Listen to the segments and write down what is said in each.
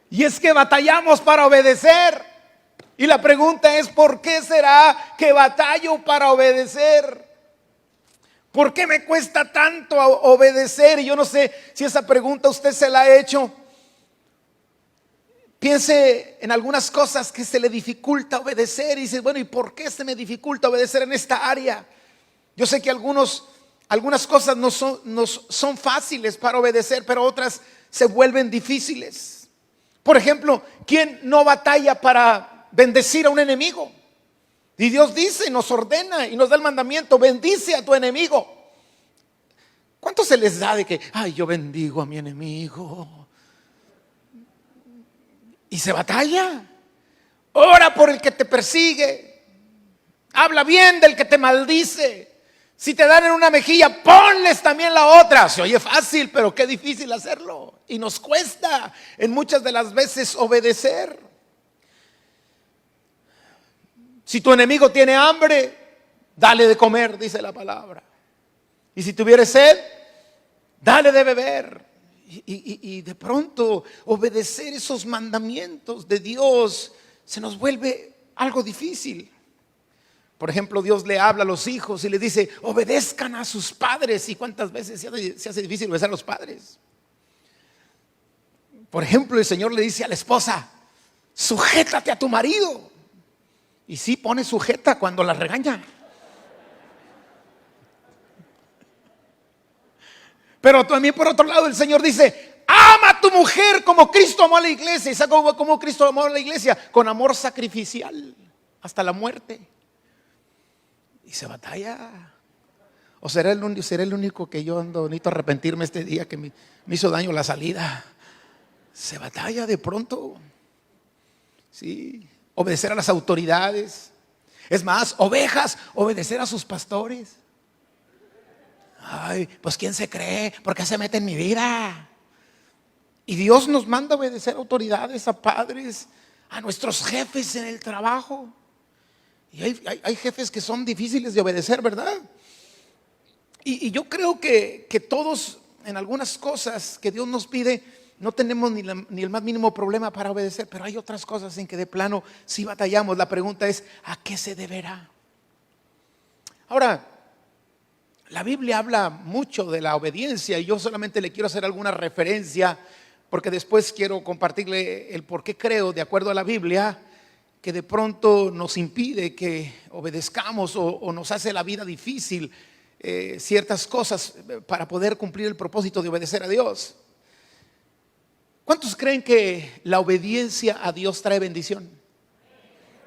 Y es que batallamos para obedecer. Y la pregunta es, ¿por qué será que batallo para obedecer? ¿Por qué me cuesta tanto obedecer? Y yo no sé si esa pregunta usted se la ha hecho. Piense en algunas cosas que se le dificulta obedecer y dice, bueno, ¿y por qué se me dificulta obedecer en esta área? Yo sé que algunas cosas no son fáciles para obedecer, pero otras se vuelven difíciles. Por ejemplo, ¿quién no batalla para bendecir a un enemigo? Y Dios dice, nos ordena y nos da el mandamiento, bendice a tu enemigo. ¿Cuánto se les da de que, ay, yo bendigo a mi enemigo? Y se batalla. Ora por el que te persigue. Habla bien del que te maldice. Si te dan en una mejilla, ponles también la otra. Se oye fácil, pero qué difícil hacerlo. Y nos cuesta en muchas de las veces obedecer. Si tu enemigo tiene hambre, dale de comer, dice la palabra. Y si tuviere sed, dale de beber. Y de pronto obedecer esos mandamientos de Dios se nos vuelve algo difícil. Por ejemplo, Dios le habla a los hijos y les dice, obedezcan a sus padres. ¿Y cuántas veces se hace difícil obedecer a los padres? Por ejemplo, el Señor le dice a la esposa, sujétate a tu marido. Y sí pone sujeta cuando la regaña. Pero también por otro lado el Señor dice, ama a tu mujer como Cristo amó a la iglesia. ¿Y sabe cómo Cristo amó a la iglesia? Con amor sacrificial hasta la muerte. Y se batalla. ¿O será el único que yo necesito arrepentirme este día que me hizo daño la salida? Se batalla de pronto. Sí, obedecer a las autoridades. Es más, ovejas, obedecer a sus pastores. Ay, pues ¿quién se cree? ¿Por qué se mete en mi vida? Y Dios nos manda a obedecer a autoridades, a padres, a nuestros jefes en el trabajo. Y hay jefes que son difíciles de obedecer, ¿verdad? Y yo creo que todos en algunas cosas que Dios nos pide no tenemos ni el más mínimo problema para obedecer, pero hay otras cosas en que de plano sí batallamos. La pregunta es, ¿a qué se deberá? Ahora, la Biblia habla mucho de la obediencia y yo solamente le quiero hacer alguna referencia porque después quiero compartirle el por qué creo, de acuerdo a la Biblia, que de pronto nos impide que obedezcamos o nos hace la vida difícil ciertas cosas para poder cumplir el propósito de obedecer a Dios. ¿Cuántos creen que la obediencia a Dios trae bendición?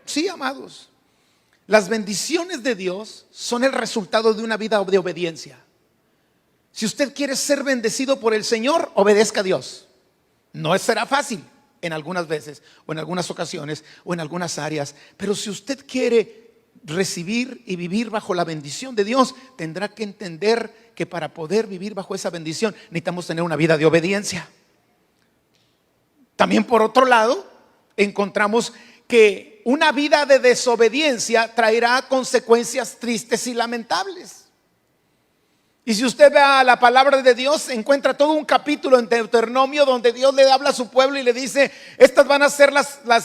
Sí, amados. Las bendiciones de Dios son el resultado de una vida de obediencia. Si usted quiere ser bendecido por el Señor, obedezca a Dios. No será fácil en algunas veces o en algunas ocasiones o en algunas áreas, pero si usted quiere recibir y vivir bajo la bendición de Dios, tendrá que entender que para poder vivir bajo esa bendición necesitamos tener una vida de obediencia. También por otro lado, encontramos que una vida de desobediencia traerá consecuencias tristes y lamentables. Y si usted ve a la palabra de Dios, encuentra todo un capítulo en Deuteronomio donde Dios le habla a su pueblo y le dice, estas van a ser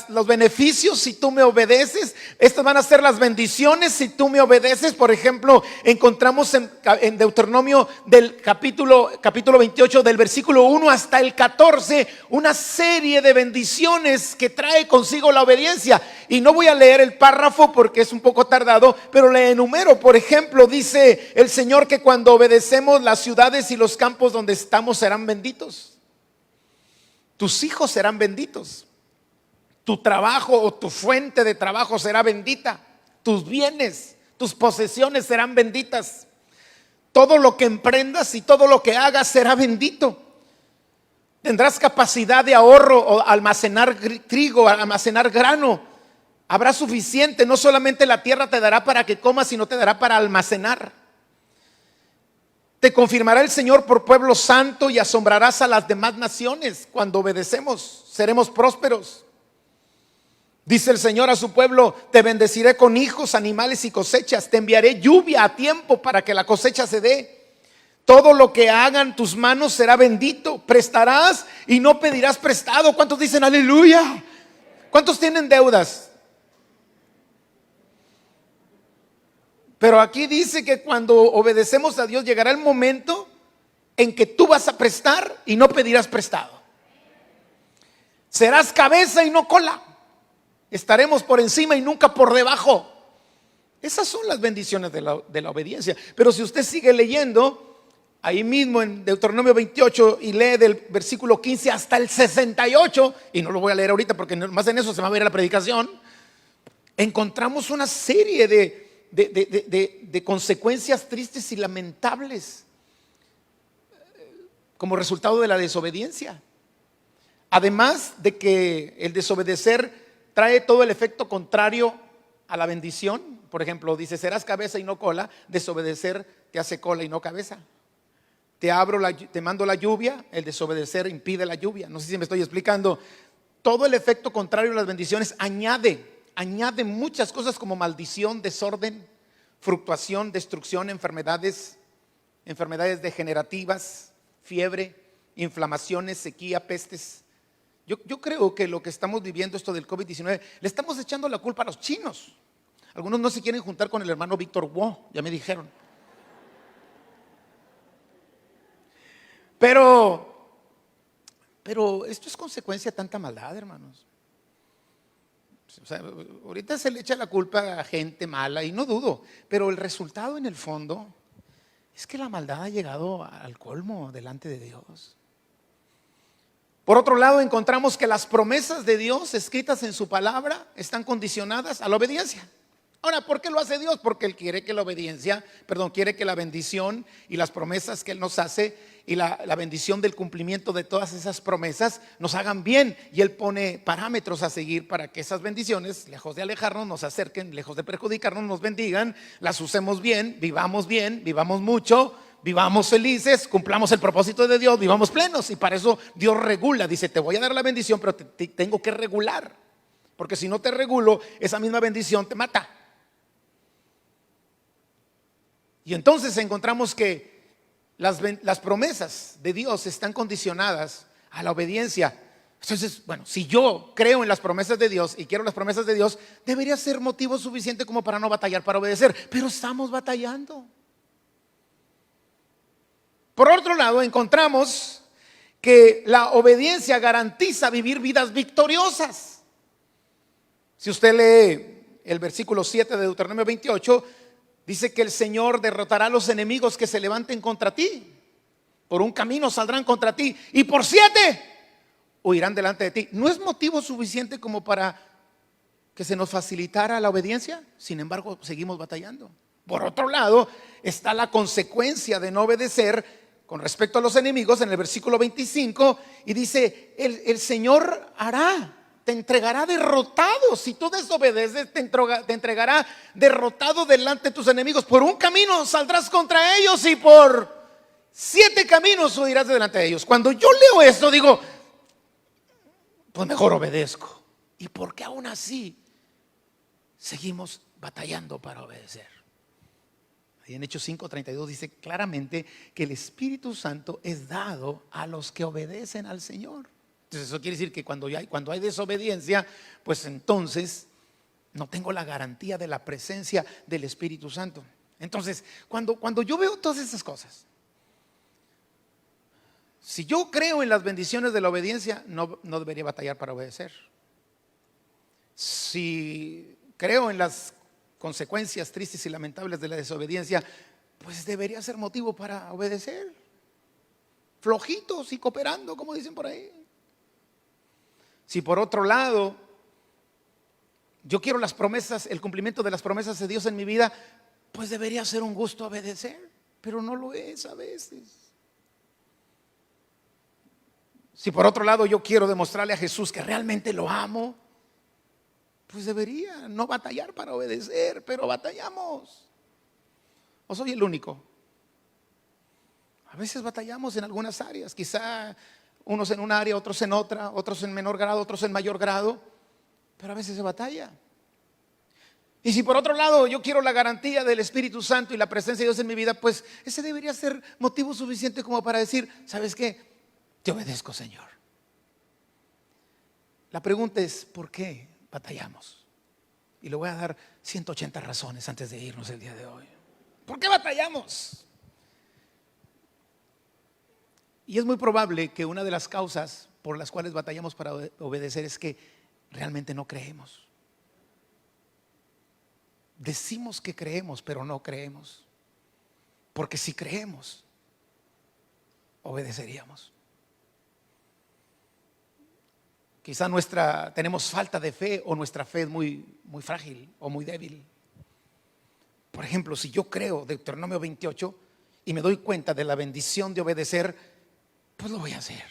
los beneficios si tú me obedeces, estas van a ser las bendiciones si tú me obedeces. Por ejemplo, encontramos en Deuteronomio del capítulo 28 del versículo 1 hasta el 14 una serie de bendiciones que trae consigo la obediencia. Y no voy a leer el párrafo porque es un poco tardado, pero le enumero. Por ejemplo, dice el Señor que cuando obedecemos, las ciudades y los campos donde estamos serán benditos. Tus hijos serán benditos. Tu trabajo o tu fuente de trabajo será bendita. Tus bienes, tus posesiones serán benditas. Todo lo que emprendas y todo lo que hagas será bendito. Tendrás capacidad de ahorro o almacenar trigo, almacenar grano. Habrá suficiente, no solamente la tierra te dará para que comas, sino te dará para almacenar. Te confirmará el Señor por pueblo santo y asombrarás a las demás naciones. Cuando obedecemos, seremos prósperos. Dice el Señor a su pueblo, te bendeciré con hijos, animales y cosechas. Te enviaré lluvia a tiempo para que la cosecha se dé. Todo lo que hagan tus manos será bendito. Prestarás y no pedirás prestado. ¿Cuántos dicen aleluya? ¿Cuántos tienen deudas? Pero aquí dice que cuando obedecemos a Dios llegará el momento en que tú vas a prestar y no pedirás prestado. Serás cabeza y no cola. Estaremos por encima y nunca por debajo. Esas son las bendiciones de la obediencia. Pero si usted sigue leyendo, ahí mismo en Deuteronomio 28 y lee del versículo 15 hasta el 68, y no lo voy a leer ahorita porque más en eso se va a ver la predicación, encontramos una serie de consecuencias tristes y lamentables como resultado de la desobediencia. Además de que el desobedecer trae todo el efecto contrario a la bendición. Por ejemplo, dice, serás cabeza y no cola. Desobedecer te hace cola y no cabeza. Te mando la lluvia. El desobedecer impide la lluvia. No sé si me estoy explicando. Todo el efecto contrario a las bendiciones añade muchas cosas como maldición, desorden, fluctuación, destrucción, enfermedades degenerativas, fiebre, inflamaciones, sequía, pestes. Yo creo que lo que estamos viviendo, esto del COVID-19, le estamos echando la culpa a los chinos. Algunos no se quieren juntar con el hermano Víctor Wu, ya me dijeron. Pero esto es consecuencia de tanta maldad, hermanos. O sea, ahorita se le echa la culpa a gente mala y no dudo, pero el resultado en el fondo es que la maldad ha llegado al colmo delante de Dios. Por otro lado, encontramos que las promesas de Dios escritas en su palabra están condicionadas a la obediencia. Ahora, ¿por qué lo hace Dios? Porque Él quiere que quiere que la bendición y las promesas que Él nos hace y la bendición del cumplimiento de todas esas promesas nos hagan bien. Y Él pone parámetros a seguir para que esas bendiciones, lejos de alejarnos, nos acerquen, lejos de perjudicarnos, nos bendigan, las usemos bien, vivamos mucho, vivamos felices, cumplamos el propósito de Dios, vivamos plenos. Y para eso Dios regula, dice, te voy a dar la bendición, pero te tengo que regular. Porque si no te regulo, esa misma bendición te mata. Y entonces encontramos que las promesas de Dios están condicionadas a la obediencia. Entonces, bueno, si yo creo en las promesas de Dios y quiero las promesas de Dios, debería ser motivo suficiente como para no batallar para obedecer. Pero estamos batallando. Por otro lado, encontramos que la obediencia garantiza vivir vidas victoriosas. Si usted lee el versículo 7 de Deuteronomio 28, dice que el Señor derrotará a los enemigos que se levanten contra ti. Por un camino saldrán contra ti y por 7 huirán delante de ti. ¿No es motivo suficiente como para que se nos facilitara la obediencia? Sin embargo, seguimos batallando. Por otro lado, está la consecuencia de no obedecer con respecto a los enemigos en el versículo 25, y dice, el Señor te entregará derrotado. Si tú desobedeces, te entregará derrotado delante de tus enemigos. Por un camino saldrás contra ellos y por 7 caminos huirás delante de ellos. Cuando yo leo esto digo, pues mejor obedezco. ¿Y por qué aún así seguimos batallando para obedecer? Ahí en Hechos 5:32 dice claramente que el Espíritu Santo es dado a los que obedecen al Señor. Entonces eso quiere decir que cuando hay desobediencia, pues entonces no tengo la garantía de la presencia del Espíritu Santo. Entonces, cuando yo veo todas esas cosas, si yo creo en las bendiciones de la obediencia, no debería batallar para obedecer. Si creo en las consecuencias tristes y lamentables de la desobediencia, pues debería ser motivo para obedecer. Flojitos y cooperando, como dicen por ahí. Si por otro lado yo quiero las promesas, el cumplimiento de las promesas de Dios en mi vida, pues debería ser un gusto obedecer, pero no lo es a veces. Si por otro lado yo quiero demostrarle a Jesús que realmente lo amo, pues debería no batallar para obedecer, pero batallamos. ¿O soy el único? A veces batallamos en algunas áreas, quizá unos en una área, otros en otra, otros en menor grado, otros en mayor grado, pero a veces se batalla. Y si por otro lado yo quiero la garantía del Espíritu Santo y la presencia de Dios en mi vida, pues ese debería ser motivo suficiente como para decir, ¿sabes qué? Te obedezco, Señor. La pregunta es, ¿por qué batallamos? Y le voy a dar 180 razones antes de irnos el día de hoy. ¿Por qué batallamos? Y es muy probable que una de las causas por las cuales batallamos para obedecer es que realmente no creemos. Decimos que creemos, pero no creemos. Porque si creemos, obedeceríamos. Quizá tenemos falta de fe, o nuestra fe es muy frágil o muy débil. Por ejemplo, si yo creo Deuteronomio 28 y me doy cuenta de la bendición de obedecer, pues lo voy a hacer.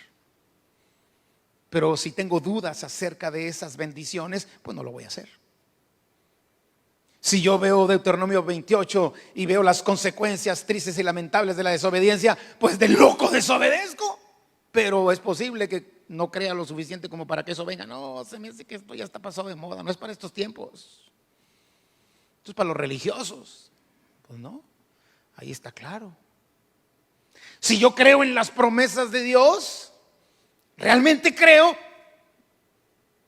Pero si tengo dudas acerca de esas bendiciones, pues no lo voy a hacer. Si yo veo Deuteronomio 28 y veo las consecuencias tristes y lamentables de la desobediencia, pues de loco desobedezco. Pero es posible que no crea lo suficiente como para que eso venga. No, se me hace que esto ya está pasado de moda, no es para estos tiempos. Esto es para los religiosos. Pues no, ahí está claro. Si yo creo en las promesas de Dios, realmente creo,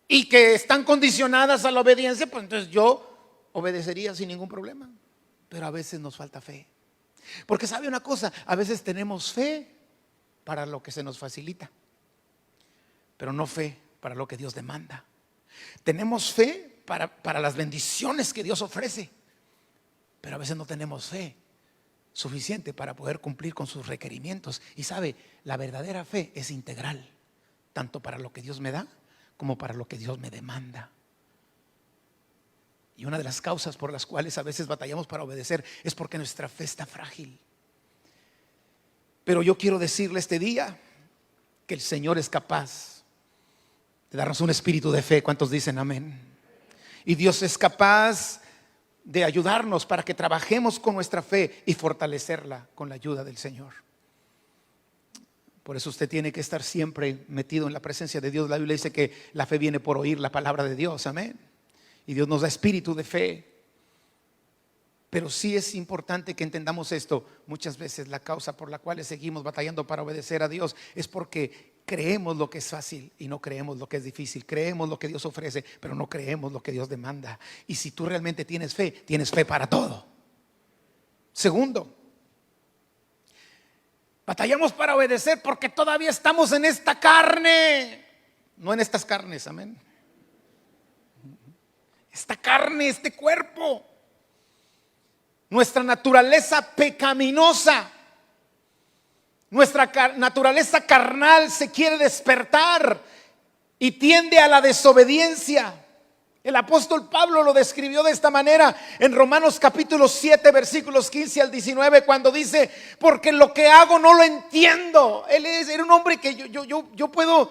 y que están condicionadas a la obediencia, pues entonces yo obedecería sin ningún problema. Pero a veces nos falta fe. Porque sabe una cosa, a veces tenemos fe para lo que se nos facilita, pero no fe para lo que Dios demanda. Tenemos fe para las bendiciones que Dios ofrece, pero a veces no tenemos fe suficiente para poder cumplir con sus requerimientos. Y sabe, la verdadera fe es integral, tanto para lo que Dios me da como para lo que Dios me demanda. Y una de las causas por las cuales a veces batallamos para obedecer es porque nuestra fe está frágil. Pero yo quiero decirle este día que el Señor es capaz de darnos un espíritu de fe. ¿Cuántos dicen amén? Y Dios es capaz de ayudarnos para que trabajemos con nuestra fe y fortalecerla con la ayuda del Señor. Por eso usted tiene que estar siempre metido en la presencia de Dios. La Biblia dice que la fe viene por oír la palabra de Dios, amén. Y Dios nos da espíritu de fe. Pero sí es importante que entendamos esto. Muchas veces la causa por la cual seguimos batallando para obedecer a Dios es porque creemos lo que es fácil y no creemos lo que es difícil. Creemos lo que Dios ofrece, pero no creemos lo que Dios demanda. Y si tú realmente tienes fe para todo. Segundo, batallamos para obedecer porque todavía estamos en esta carne, no en estas carnes, amén. Esta carne, este cuerpo, nuestra naturaleza pecaminosa, nuestra naturaleza carnal se quiere despertar y tiende a la desobediencia. El apóstol Pablo lo describió de esta manera en Romanos capítulo 7 versículos 15 al 19, cuando dice: porque lo que hago no lo entiendo. Era un hombre que yo puedo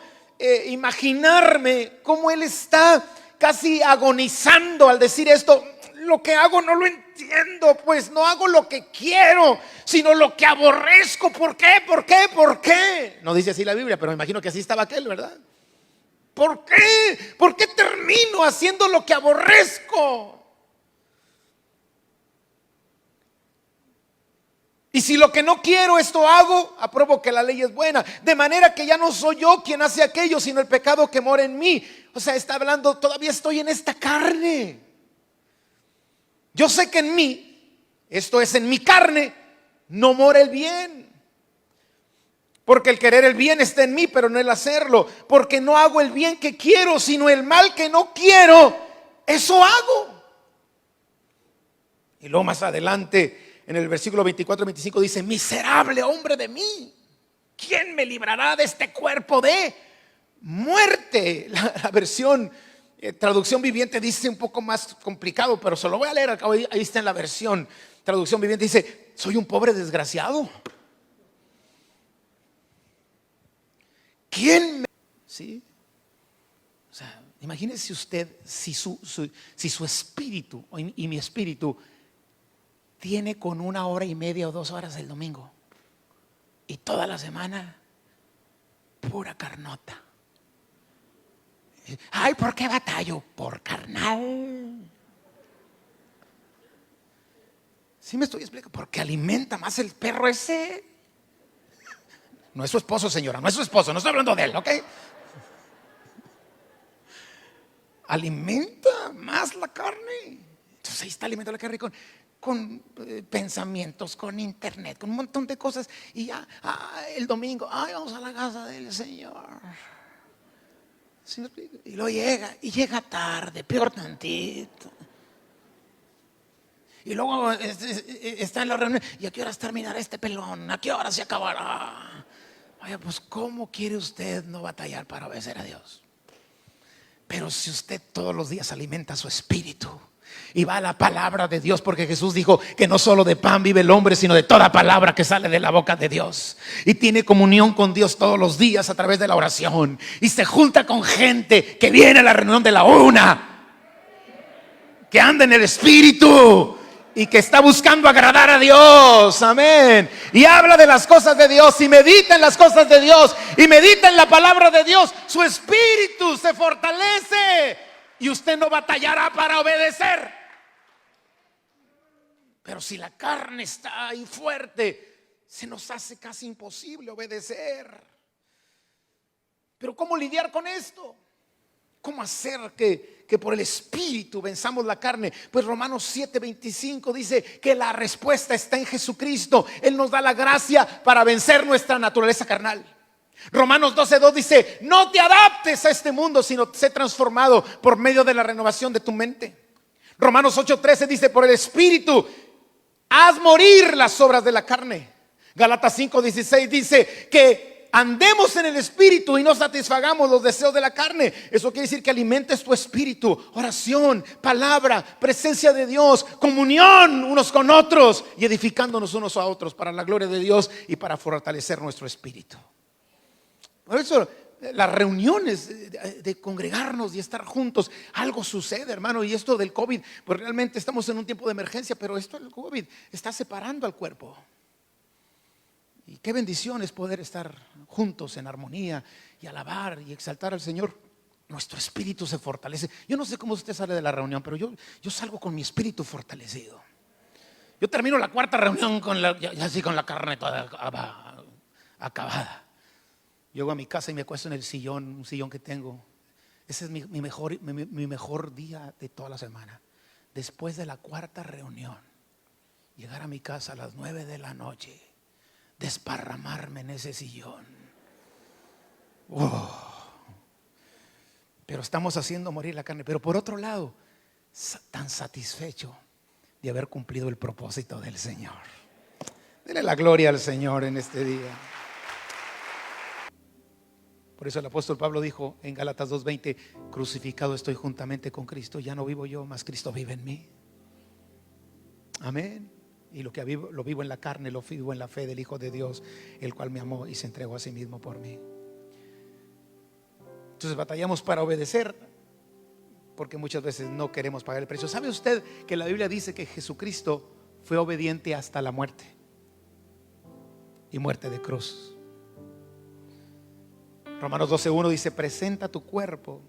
imaginarme cómo él está casi agonizando al decir esto. Lo que hago no lo entiendo, pues no hago lo que quiero, sino lo que aborrezco. ¿Por qué? ¿Por qué? ¿Por qué? No dice así la Biblia, pero me imagino que así estaba aquel, ¿verdad? ¿Por qué? ¿Por qué termino haciendo lo que aborrezco? Y si lo que no quiero esto hago, apruebo que la ley es buena. De manera que ya no soy yo quien hace aquello, sino el pecado que mora en mí. O sea, está hablando, todavía estoy en esta carne. Yo sé que en mí, esto es en mi carne, no mora el bien. Porque el querer el bien está en mí, pero no el hacerlo. Porque no hago el bien que quiero, sino el mal que no quiero, eso hago. Y luego más adelante, en el versículo 24-25 dice: miserable hombre de mí, ¿quién me librará de este cuerpo de muerte? La versión traducción viviente dice un poco más complicado, pero se lo voy a leer. Ahí está en la versión traducción viviente. Dice: soy un pobre desgraciado. ¿Quién me...? ¿Sí? O sea, imagínese usted si su espíritu y mi espíritu tiene con 1 hora y media o 2 horas el domingo y toda la semana pura carnota. Ay, ¿por qué batallo? Por carnal. ¿Sí me estoy explicando? Porque alimenta más el perro ese. No es su esposo, señora, no es su esposo, no estoy hablando de él, ¿ok? Alimenta más la carne. Entonces ahí está alimentando la carne con pensamientos, con internet, con un montón de cosas. Y ya el domingo, vamos a la casa del Señor. ¿Sí me explico? Y luego llega tarde, peor tantito. Y luego está en la reunión. ¿Y a qué horas terminará este pelón? ¿A qué hora se acabará? Vaya, pues ¿cómo quiere usted no batallar para obedecer a Dios? Pero si usted todos los días alimenta su espíritu y va a la palabra de Dios, porque Jesús dijo que no solo de pan vive el hombre, sino de toda palabra que sale de la boca de Dios, y tiene comunión con Dios todos los días a través de la oración, y se junta con gente que viene a la reunión de la una, que anda en el espíritu y que está buscando agradar a Dios, amén, y habla de las cosas de Dios y medita en las cosas de Dios y medita en la palabra de Dios, su espíritu se fortalece y usted no batallará para obedecer. Pero si la carne está ahí fuerte, se nos hace casi imposible obedecer. Pero ¿cómo lidiar con esto? ¿Cómo hacer que por el Espíritu venzamos la carne? Pues Romanos 7:25 dice que la respuesta está en Jesucristo. Él nos da la gracia para vencer nuestra naturaleza carnal. Romanos 12:2 dice: no te adaptes a este mundo, sino sé transformado por medio de la renovación de tu mente. Romanos 8:13 dice: por el Espíritu haz morir las obras de la carne. Gálatas 5:16 dice que andemos en el espíritu y no satisfagamos los deseos de la carne. Eso quiere decir que alimentes tu espíritu, oración, palabra, presencia de Dios, comunión unos con otros y edificándonos unos a otros para la gloria de Dios y para fortalecer nuestro espíritu. Por eso las reuniones de congregarnos y estar juntos, algo sucede, hermano. Y esto del COVID, pues realmente estamos en un tiempo de emergencia, pero esto del COVID está separando al cuerpo. Y qué bendición es poder estar juntos en armonía y alabar y exaltar al Señor. Nuestro espíritu se fortalece. Yo no sé cómo usted sale de la reunión, pero yo salgo con mi espíritu fortalecido. Yo termino la cuarta reunión así con la carne toda acabada. Llego a mi casa y me acuesto en el sillón, un sillón que tengo. Ese es mi mejor día de toda la semana. Después de la cuarta reunión, llegar a mi casa a las 9 de la noche, desparramarme en ese sillón. Pero estamos haciendo morir la carne. Pero por otro lado, tan satisfecho de haber cumplido el propósito del Señor. Dele la gloria al Señor en este día. Por eso el apóstol Pablo dijo en Gálatas 2:20: crucificado estoy juntamente con Cristo, ya no vivo yo, mas Cristo vive en mí. Amén. Y lo que vivo, lo vivo en la carne, lo vivo en la fe del Hijo de Dios, el cual me amó y se entregó a sí mismo por mí. Entonces batallamos para obedecer porque muchas veces no queremos pagar el precio. ¿Sabe usted que la Biblia dice que Jesucristo fue obediente hasta la muerte? Y muerte de cruz. Romanos 12:1 dice: presenta tu cuerpo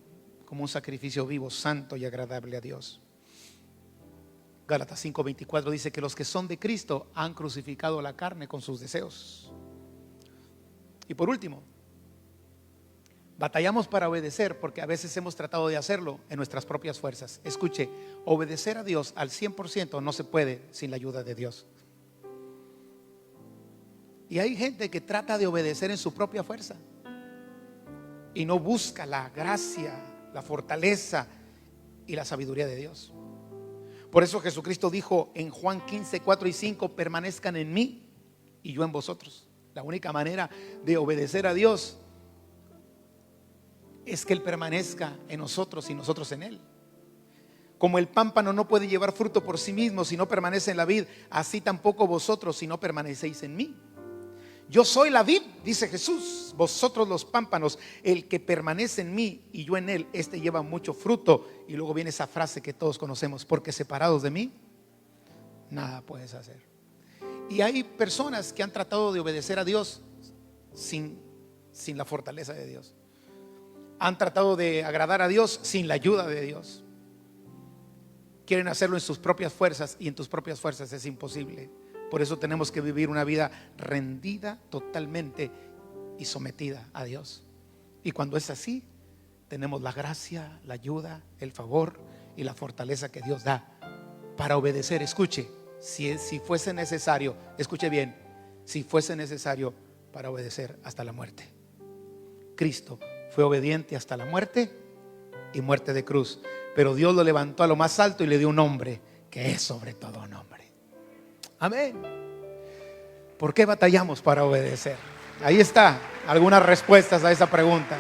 como un sacrificio vivo, santo y agradable a Dios. Gálatas 5:24 dice que los que son de Cristo han crucificado la carne con sus deseos. Y por último, batallamos para obedecer porque a veces hemos tratado de hacerlo en nuestras propias fuerzas. Escuche, obedecer a Dios al 100% no se puede sin la ayuda de Dios. Y hay gente que trata de obedecer en su propia fuerza y no busca la gracia, la fortaleza y la sabiduría de Dios. Por eso Jesucristo dijo en Juan 15:4 y 5: permanezcan en mí y yo en vosotros. La única manera de obedecer a Dios es que Él permanezca en nosotros y nosotros en Él. Como el pámpano no puede llevar fruto por sí mismo si no permanece en la vid, así tampoco vosotros si no permanecéis en mí. Yo soy la vid, dice Jesús, vosotros los pámpanos. El que permanece en mí y yo en él, este lleva mucho fruto. Y luego viene esa frase que todos conocemos: porque separados de mí nada puedes hacer. Y hay personas que han tratado de obedecer a Dios sin la fortaleza de Dios. Han tratado de agradar a Dios sin la ayuda de Dios. quieren hacerlo en sus propias fuerzas, y en tus propias fuerzas es imposible. Por eso tenemos que vivir una vida rendida totalmente y sometida a Dios. Y cuando es así, tenemos la gracia, la ayuda, el favor y la fortaleza que Dios da para obedecer. Escuche, si fuese necesario, escuche bien, si fuese necesario, para obedecer hasta la muerte. Cristo fue obediente hasta la muerte, y muerte de cruz, pero Dios lo levantó a lo más alto y le dio un nombre que es sobre todo nombre. Amén. ¿Por qué batallamos para obedecer? Ahí está algunas respuestas a esa pregunta.